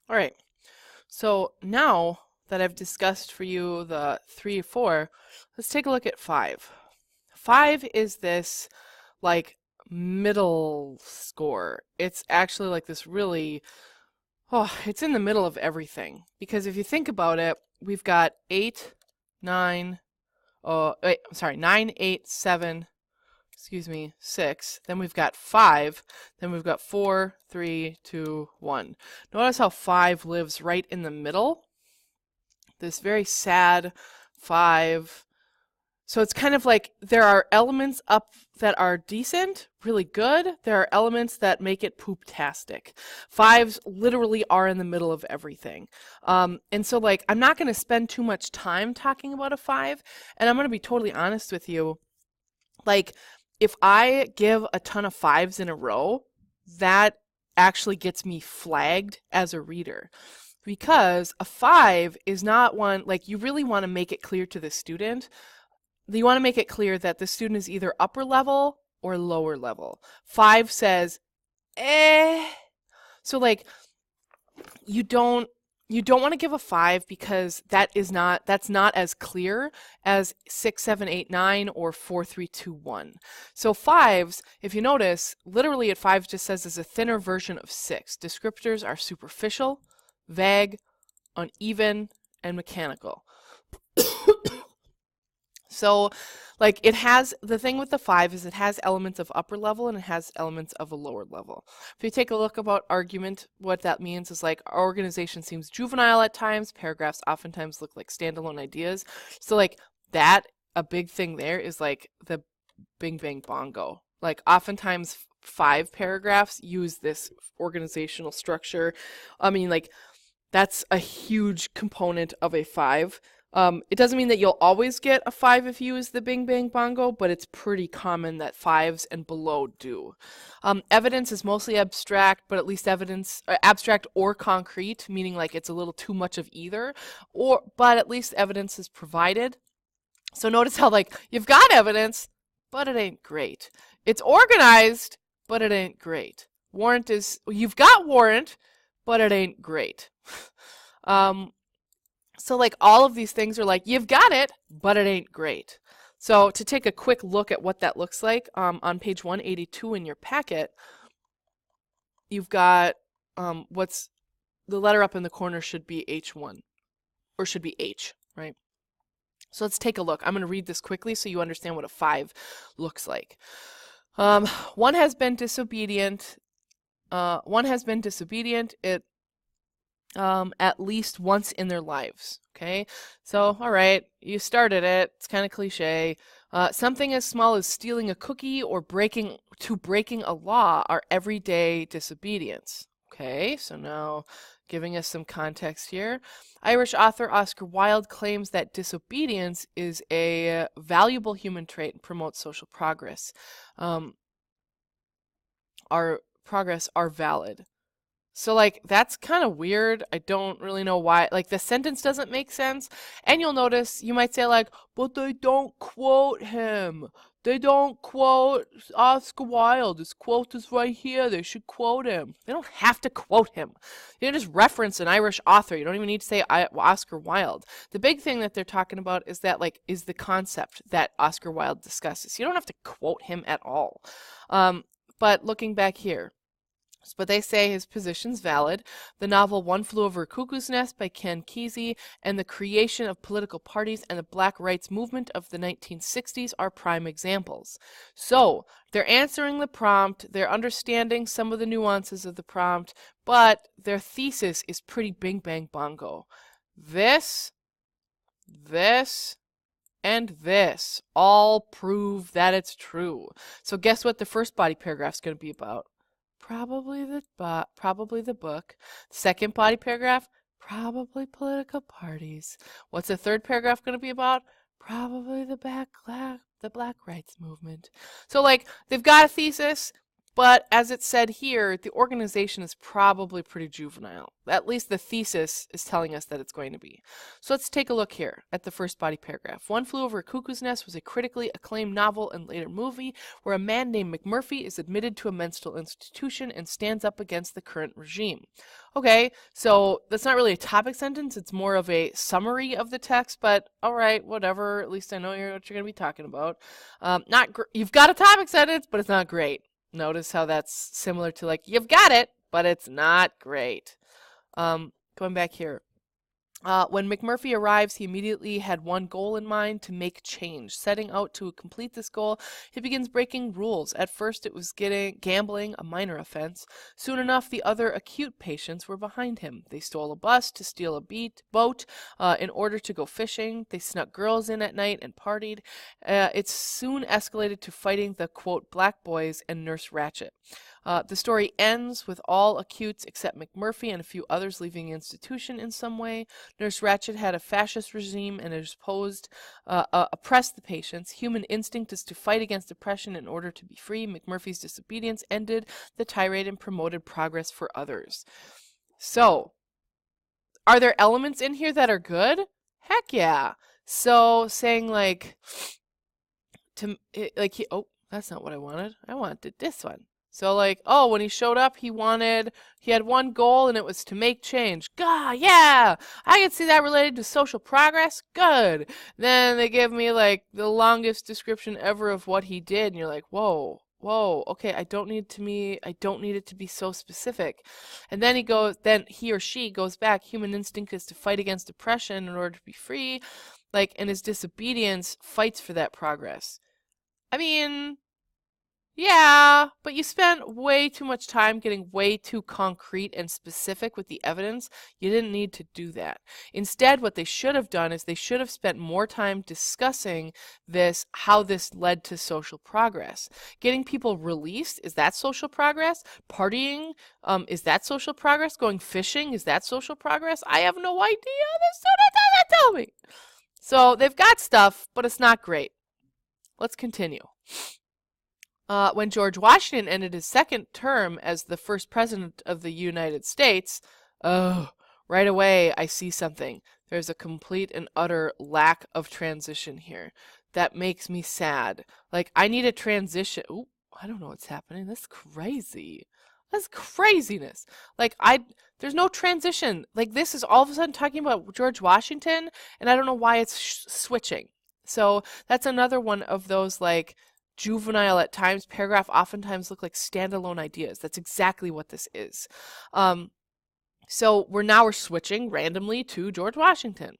All right. So now that I've discussed for you the 3, 4, let's take a look at 5. 5 is this like middle score. It's actually like this really, it's in the middle of everything. Because if you think about it, we've got 8, 9, wait, I'm sorry, 9, 8, 7, excuse me, 6. Then we've got 5. Then we've got 4, 3, 2, 1. Notice how 5 lives right in the middle. This very sad 5. So it's kind of like there are elements up that are decent, really good. There are elements that make it poop-tastic. 5s literally are in the middle of everything. And so like I'm not going to spend too much time talking about a 5, and I'm going to be totally honest with you. Like if I give a ton of 5s in a row, that actually gets me flagged as a reader. Because a 5 is not one, like you really want to make it clear to the student. You want to make it clear that the student is either upper level or lower level. 5 says, eh. So like you don't want to give a 5 because that's not as clear as 6, 7, 8, 9 or 4, 3, 2, 1. So 5s, if you notice, literally at 5 just says is a thinner version of 6. Descriptors are superficial, vague, uneven, and mechanical. So, like, the thing with the 5 is it has elements of upper level and it has elements of a lower level. If you take a look about argument, what that means is like our organization seems juvenile at times, paragraphs oftentimes look like standalone ideas. So, like, a big thing there is like the Bing Bang Bongo. Like, oftentimes 5 paragraphs use this organizational structure. I mean, like, that's a huge component of a 5. It doesn't mean that you'll always get a 5 if you use the Bing Bang Bongo, but it's pretty common that 5s and below do. Evidence is mostly abstract, but at least abstract or concrete, meaning like it's a little too much of either, but at least evidence is provided. So notice how like you've got evidence, but it ain't great. It's organized, but it ain't great. You've got warrant, but it ain't great. So like all of these things are like, you've got it, but it ain't great. So to take a quick look at what that looks like, on page 182 in your packet, you've got what's the letter up in the corner should be H1, or should be H, right? So let's take a look. I'm going to read this quickly so you understand what a 5 looks like. One has been disobedient. It at least once in their lives. Okay, so all right, you started it. It's kind of cliche. Something as small as stealing a cookie or breaking a law are everyday disobedience. Okay, so now giving us some context here. Irish author Oscar Wilde claims that disobedience is a valuable human trait and promotes social progress. Our progress are valid. So, like, that's kind of weird. I don't really know why. Like, the sentence doesn't make sense. And you'll notice, you might say, like, but they don't quote him. They don't quote Oscar Wilde. This quote is right here. They should quote him. They don't have to quote him. You can just reference an Irish author. You don't even need to say Oscar Wilde. The big thing that they're talking about is that, like, is the concept that Oscar Wilde discusses. You don't have to quote him at all. But looking back here, but they say his position's valid. The novel One Flew Over a Cuckoo's Nest by Ken Kesey and the creation of political parties and the Black rights movement of the 1960s are prime examples. So they're answering the prompt, they're understanding some of the nuances of the prompt, but their thesis is pretty Bing Bang Bongo. This, and this all prove that it's true. So guess what the first body paragraph is going to be about? Probably the book. Second body paragraph, probably political parties. What's the third paragraph going to be about? Probably the Black rights movement. So like they've got a thesis, But as it said here, the organization is probably pretty juvenile. At least the thesis is telling us that it's going to be. So let's take a look here at the first body paragraph. One Flew Over a Cuckoo's Nest was a critically acclaimed novel and later movie where a man named McMurphy is admitted to a mental institution and stands up against the current regime. Okay, so that's not really a topic sentence. It's more of a summary of the text, but all right, whatever. At least I know what you're going to be talking about. You've got a topic sentence, but it's not great. Notice how that's similar to like, you've got it, but it's not great. Going back here. When McMurphy arrives, he immediately had one goal in mind: to make change. Setting out to complete this goal, he begins breaking rules. At first, it was gambling, a minor offense. Soon enough, the other acute patients were behind him. They stole a bus to steal a boat in order to go fishing. They snuck girls in at night and partied. It soon escalated to fighting the, quote, black boys and Nurse Ratched. The story ends with all acutes except McMurphy and a few others leaving the institution in some way. Nurse Ratched had a fascist regime and oppressed the patients. Human instinct is to fight against oppression in order to be free. McMurphy's disobedience ended the tirade and promoted progress for others. So, are there elements in here that are good? Heck yeah. So, saying oh, that's not what I wanted. I wanted this one. So like, oh, when he showed up, he had one goal, and it was to make change. God, yeah, I can see that related to social progress. Good. Then they give me like the longest description ever of what he did, and you're like, whoa, okay, I don't need it to be so specific. And then he or she goes back. Human instinct is to fight against oppression in order to be free, and his disobedience fights for that progress. I mean, yeah, but you spent way too much time getting way too concrete and specific with the evidence. You didn't need to do that. Instead, what they should have done is they should have spent more time discussing how this led to social progress. Getting people released, is that social progress? Partying, is that social progress? Going fishing, is that social progress? I have no idea. The student doesn't tell me. So they've got stuff, but it's not great. Let's continue. When George Washington ended his second term as the first president of the United States, right away I see something. There's a complete and utter lack of transition here. That makes me sad. I need a transition. Ooh, I don't know what's happening. That's crazy. That's craziness. There's no transition. This is all of a sudden talking about George Washington, and I don't know why it's switching. So that's another one of those, juvenile at times paragraph oftentimes look like standalone ideas. That's exactly what this is. So we're switching randomly to George Washington.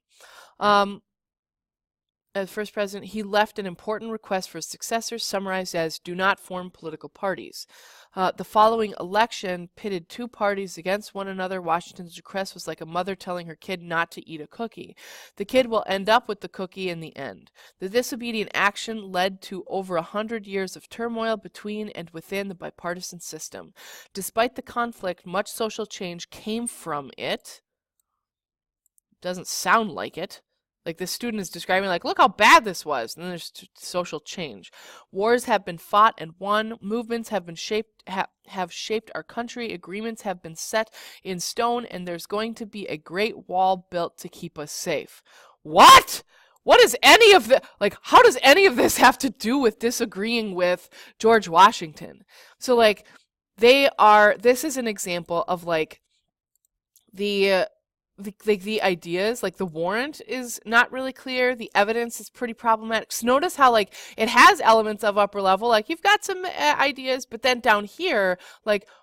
As first president, he left an important request for his successors, summarized as, do not form political parties. The following election pitted two parties against one another. Washington's request was like a mother telling her kid not to eat a cookie. The kid will end up with the cookie in the end. The disobedient action led to over 100 years of turmoil between and within the bipartisan system. Despite the conflict, much social change came from it. Doesn't sound like it. This student is describing, look how bad this was. And then there's social change. Wars have been fought and won. Movements have been shaped our country. Agreements have been set in stone, and there's going to be a great wall built to keep us safe. What? What is any of the how does any of this have to do with disagreeing with George Washington? So this is an example of the ideas, the warrant is not really clear. The evidence is pretty problematic. So notice how it has elements of upper level, you've got some ideas, but then down here,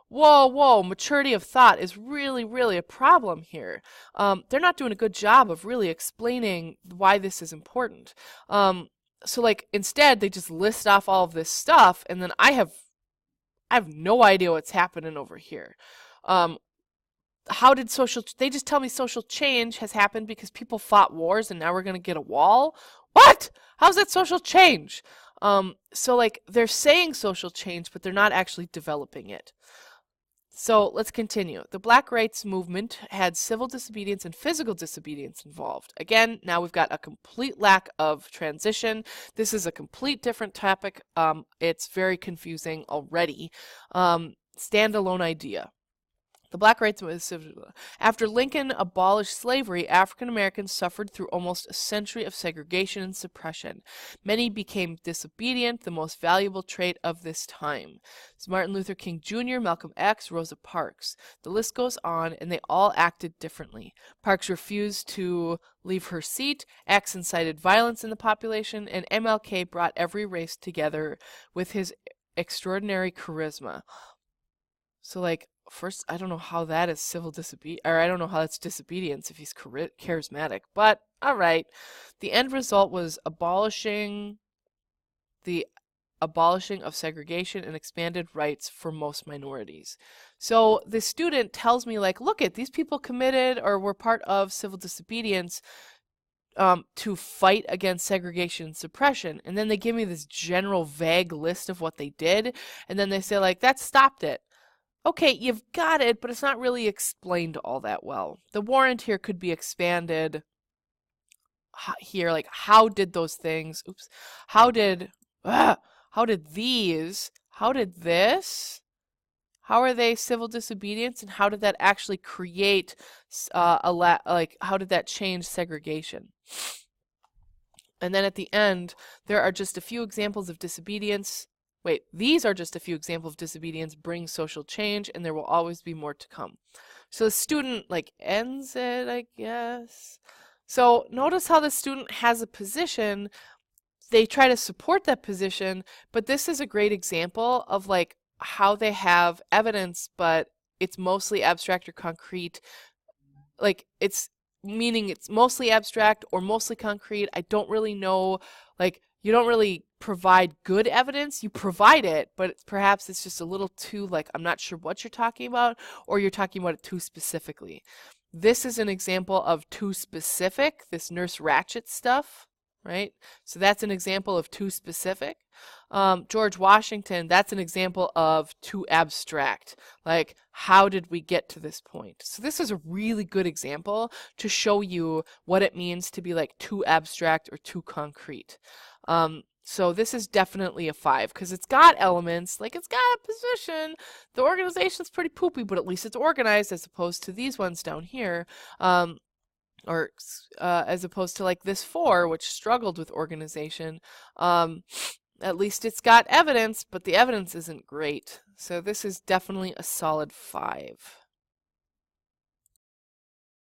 whoa, maturity of thought is really, really a problem here. They're not doing a good job of really explaining why this is important. So instead they just list off all of this stuff, and then I have no idea what's happening over here. They just tell me social change has happened because people fought wars and now we're going to get a wall? What? How's that social change? So they're saying social change, but they're not actually developing it. So let's continue. The Black Rights Movement had civil disobedience and physical disobedience involved. Again, now we've got a complete lack of transition. This is a complete different topic. It's very confusing already. Standalone idea. The Black Rights Movement. After Lincoln abolished slavery, African Americans suffered through almost a century of segregation and suppression. Many became disobedient, the most valuable trait of this time. It's Martin Luther King Jr., Malcolm X, Rosa Parks. The list goes on, and they all acted differently. Parks refused to leave her seat, X incited violence in the population, and MLK brought every race together with his extraordinary charisma. So, like, first, I don't know how that is civil disobedience, or I don't know how that's disobedience if he's charismatic, but all right. The end result was abolishing of segregation and expanded rights for most minorities. So the student tells me, like, look at these people committed or were part of civil disobedience to fight against segregation and suppression. And then they give me this general vague list of what they did. And then they say, like, that stopped it. Okay, you've got it, but it's not really explained all that well. The warrant here could be expanded here, like, how did those things, how did this, how are they civil disobedience, and how did that actually create, how did that change segregation? And then at the end, there are just a few examples of disobedience. Wait, these are just a few examples of disobedience bring social change, and there will always be more to come. So the student, like, ends it, I guess. So notice how the student has a position. They try to support that position, but this is a great example of, like, how they have evidence, but it's mostly abstract or concrete. Like, it's meaning it's mostly abstract or mostly concrete. I don't really know, like, you don't really provide good evidence. You provide it, but perhaps it's just a little too, like, I'm not sure what you're talking about, or you're talking about it too specifically. This is an example of too specific, this Nurse Ratched stuff, right? So that's an example of too specific. George Washington, that's an example of too abstract. Like, how did we get to this point? So this is a really good example to show you what it means to be, like, too abstract or too concrete. So this is definitely a 5 because it's got elements, like, it's got a position. The organization's pretty poopy, but at least it's organized as opposed to these ones down here. Or as opposed to, like, this 4, which struggled with organization. At least it's got evidence, but the evidence isn't great. So this is definitely a solid 5.